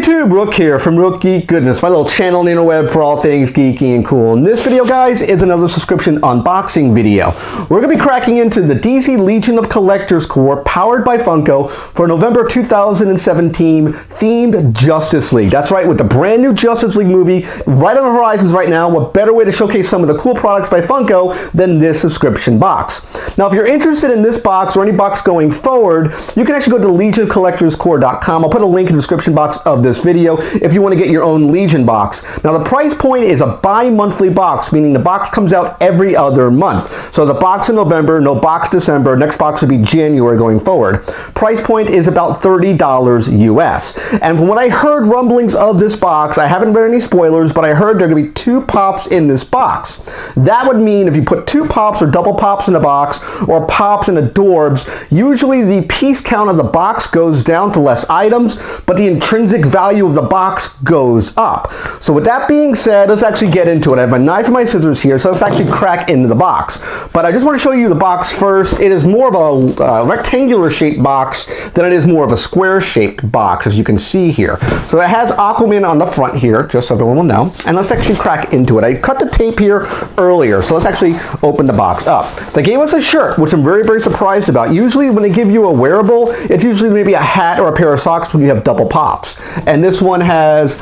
YouTube, Rook here from Rook, Geek Goodness, my little channel on the interweb for all things geeky and cool. And this video, guys, is another subscription unboxing video. We're going to be cracking into the DC Legion of Collectors Corps, powered by Funko, for November 2017 themed Justice League. That's right, with the brand new Justice League movie right on the horizons right now. What better way to showcase some of the cool products by Funko than this subscription box? Now, if you're interested in this box or any box going forward, you can actually go to legioncollectorscorps.com. I'll put a link in the description box of this video if you want to get your own Legion box. Now, the price point is a bi-monthly box, meaning the box comes out every other month. So the box in November, no box December, next box will be January going forward. Price point is about $30 US. And from what I heard rumblings of this box, I haven't read any spoilers, but I heard there are going to be 2 pops in this box. That would mean if you put 2 pops or double pops in a box, or pops and adorbs, usually the piece count of the box goes down for less items, but the intrinsic value of the box goes up. So with that being said, let's actually get into it. I have my knife and my scissors here, so let's actually crack into the box. But I just want to show you the box first. It is more of a rectangular shaped box than it is more of a square shaped box, as you can see here. So it has Aquaman on the front here, just so everyone will know. And let's actually crack into it. I cut the tape here earlier, so let's actually open the box up. They gave us a shirt, which I'm very, very surprised about. Usually when they give you a wearable, it's usually maybe a hat or a pair of socks when you have double pops. And this one has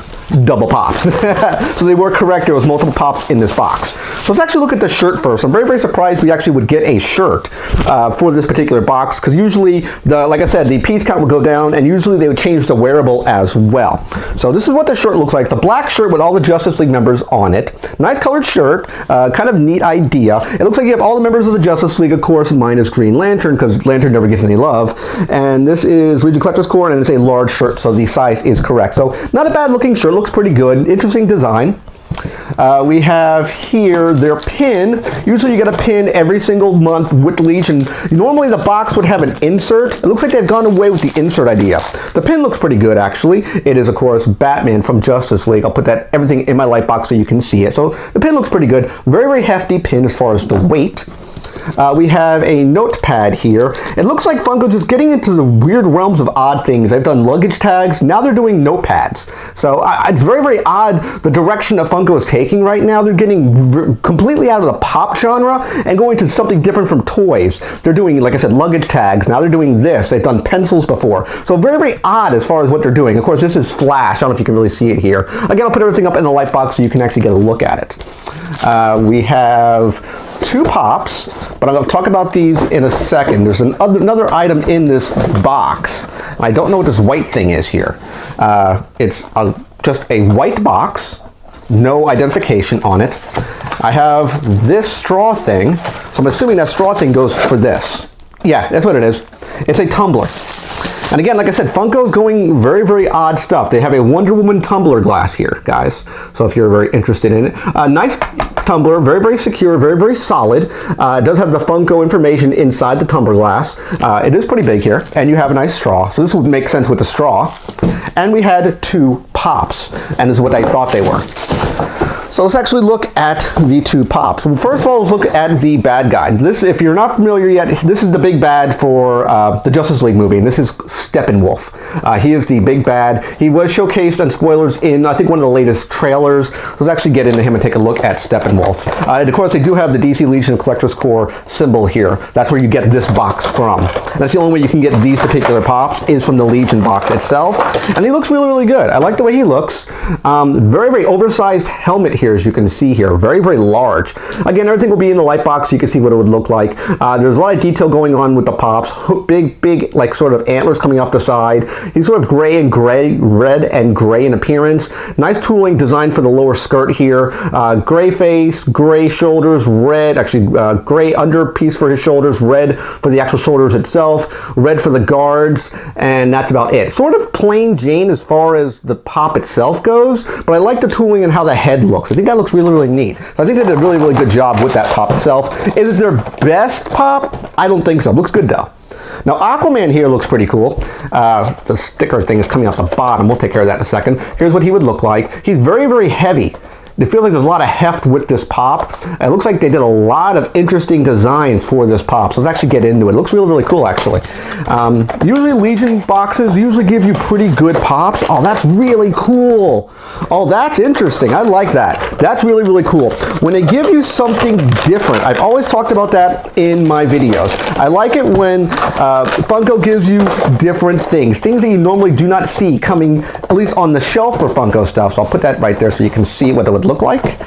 double pops. So they were correct. There was multiple pops in this box. So let's actually look at the shirt first. I'm very, very surprised we actually would get a shirt for this particular box, because usually, like I said, the piece count would go down, and usually they would change the wearable as well. So this is what the shirt looks like. The black shirt with all the Justice League members on it. Nice colored shirt. Kind of neat idea. It looks like you have all the members of the Justice League, of course, minus Green Lantern, because Lantern never gets any love. And this is Legion Collectors Corps, and it's a large shirt, so the size is correct. So not a bad looking shirt. Looks pretty good. Interesting design. We have here their pin. Usually you get a pin every single month with Legion. Normally the box would have an insert. It looks like they've gone away with the insert idea. The pin looks pretty good, actually. It is, of course, Batman from Justice League. I'll put that everything in my light box so you can see it. So the pin looks pretty good. Very, very hefty pin as far as the weight. We have a notepad here. It looks like Funko just getting into the weird realms of odd things. They've done luggage tags. Now they're doing notepads. So it's very, very odd the direction that Funko is taking right now. They're getting completely out of the pop genre and going to something different from toys. They're doing, like I said, luggage tags. Now they're doing this. They've done pencils before. So very, very odd as far as what they're doing. Of course, this is Flash. I don't know if you can really see it here. Again, I'll put everything up in the light box so you can actually get a look at it. We have 2 pops, but I'm going to talk about these in a second. There's another item in this box. I don't know what this white thing is here. It's just a white box, no identification on it. I have this straw thing, so I'm assuming that straw thing goes for this. Yeah, that's what it is. It's a tumbler. And again, like I said, Funko's going very, very odd stuff. They have a Wonder Woman tumbler glass here, guys. So if you're very interested in it. Nice tumbler, very, very secure, very, very solid. It does have the Funko information inside the tumbler glass. It is pretty big here. And you have a nice straw. So this would make sense with the straw. And we had 2 pops. And this is what I thought they were. So let's actually look at the 2 pops. First of all, let's look at the bad guy. This, if you're not familiar yet, this is the big bad for the Justice League movie, and this is Steppenwolf. He is the big bad. He was showcased on spoilers in, I think, one of the latest trailers. Let's actually get into him and take a look at Steppenwolf. And of course, they do have the DC Legion of Collectors Corps symbol here. That's where you get this box from. And that's the only way you can get these particular pops is from the Legion box itself. And he looks really, really good. I like the way he looks. Very, very oversized helmet here, as you can see here. Very, very large. Again, everything will be in the light box so you can see what it would look like. There's a lot of detail going on with the pops. Big, like sort of antlers coming off the side. He's sort of gray and gray, red and gray in appearance. Nice tooling designed for the lower skirt here. Gray face, gray shoulders, red, actually gray under piece for his shoulders, red for the actual shoulders itself, red for the guards, and that's about it. Sort of plain Jane as far as the pop itself goes, but I like the tooling and how the head looks. I think that looks really, really neat. So I think they did a really, really good job with that pop itself. Is it their best pop? I don't think so. Looks good though. Now Aquaman here looks pretty cool. The sticker thing is coming out the bottom. We'll take care of that in a second. Here's what he would look like. He's very, very heavy. It feels like there's a lot of heft with this pop. It looks like they did a lot of interesting designs for this pop. So let's actually get into it. It looks really, really cool, actually. Usually Legion boxes usually give you pretty good pops. Oh, that's really cool. Oh, that's interesting. I like that. That's really, really cool. When they give you something different, I've always talked about that in my videos. I like it when Funko gives you different things that you normally do not see coming, at least on the shelf for Funko stuff. So I'll put that right there so you can see what it would look like.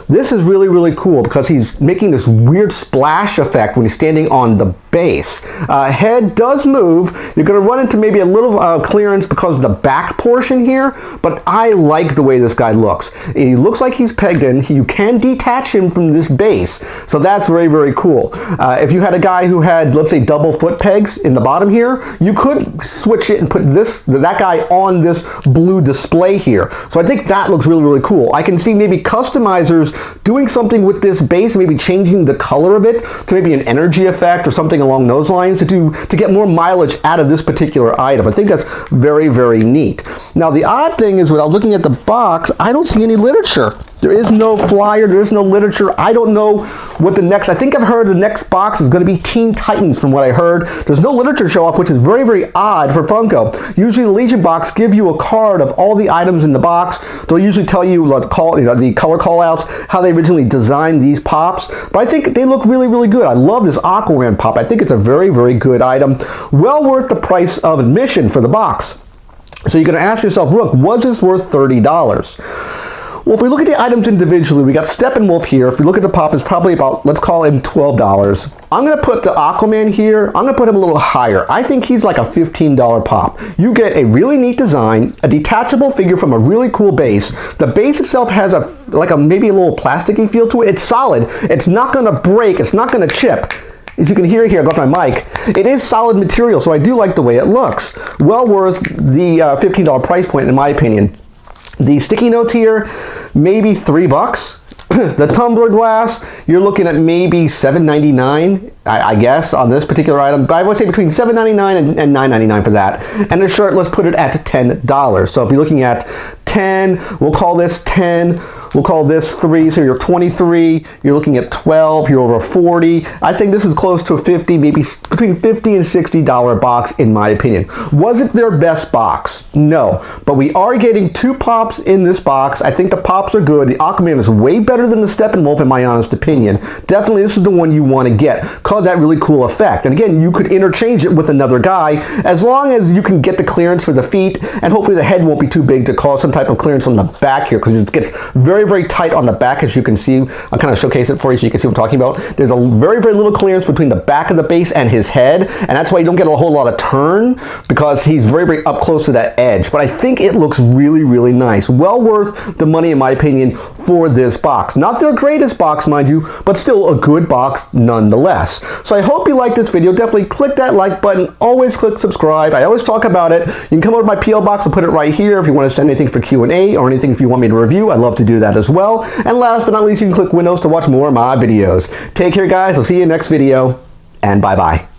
This is really, really cool because he's making this weird splash effect when he's standing on the base. Head does move. You're going to run into maybe a little clearance because of the back portion here, but I like the way this guy looks. He looks like he's pegged in. You can detach him from this base, so that's very, very cool. If you had a guy who had, let's say, double foot pegs in the bottom here, you could switch it and put that guy on this blue display here. So I think that looks really, really cool. I can see maybe customizers doing something with this base, maybe changing the color of it to maybe an energy effect or something along those lines to get more mileage out of this particular item. I think that's very, very neat. Now the odd thing is when I was looking at the box, I don't see any literature. There is no flyer, there is no literature. I don't know what the next, I think I've heard the next box is going to be Teen Titans from what I heard. There's no literature show off, which is very, very odd for Funko. Usually the Legion box give you a card of all the items in the box. They'll usually tell you the color callouts, how they originally designed these pops. But I think they look really, really good. I love this Aquaman pop. I think it's a very, very good item. Well worth the price of admission for the box. So you're going to ask yourself, Rook, was this worth $30? Well, if we look at the items individually, we got Steppenwolf here. If we look at the pop, it's probably about, let's call him $12. I'm going to put the Aquaman here. I'm going to put him a little higher. I think he's like a $15 pop. You get a really neat design, a detachable figure from a really cool base. The base itself has maybe a little plasticky feel to it. It's solid. It's not going to break. It's not going to chip. As you can hear here, I got my mic. It is solid material, so I do like the way it looks. Well worth the $15 price point, in my opinion. The sticky notes here, maybe $3. The tumbler glass, you're looking at maybe $7.99, I guess, on this particular item. But I would say between $7.99 and $9.99 for that. And the shirt, let's put it at $10. So if you're looking at 10, we'll call this 10. We'll call this 3, so you're 23. You're looking at 12. You're over 40. I think this is close to a 50, maybe between $50 and $60 box, in my opinion. Was it their best box? No, but we are getting 2 pops in this box. I think the pops are good. The Aquaman is way better than the Steppenwolf, in my honest opinion. Definitely, this is the one you want to get, cause that really cool effect. And again, you could interchange it with another guy as long as you can get the clearance for the feet, and hopefully the head won't be too big to cause some type of clearance on the back here, because it gets very, very tight on the back, as you can see. I'll kind of showcase it for you so you can see what I'm talking about. There's a very, very little clearance between the back of the base and his head, and that's why you don't get a whole lot of turn, because he's very, very up close to that edge. But I think it looks really, really nice. Well worth the money, in my opinion, for this box. Not their greatest box, mind you, but still a good box nonetheless. So I hope you liked this video. Definitely click that like button. Always click subscribe. I always talk about it. You can come over to my P.O. Box and put it right here if you want to send anything for Q&A or anything if you want me to review. I'd love to do that as well. And last but not least, you can click Windows to watch more of my videos. Take care, guys. I'll see you in the next video, and bye-bye.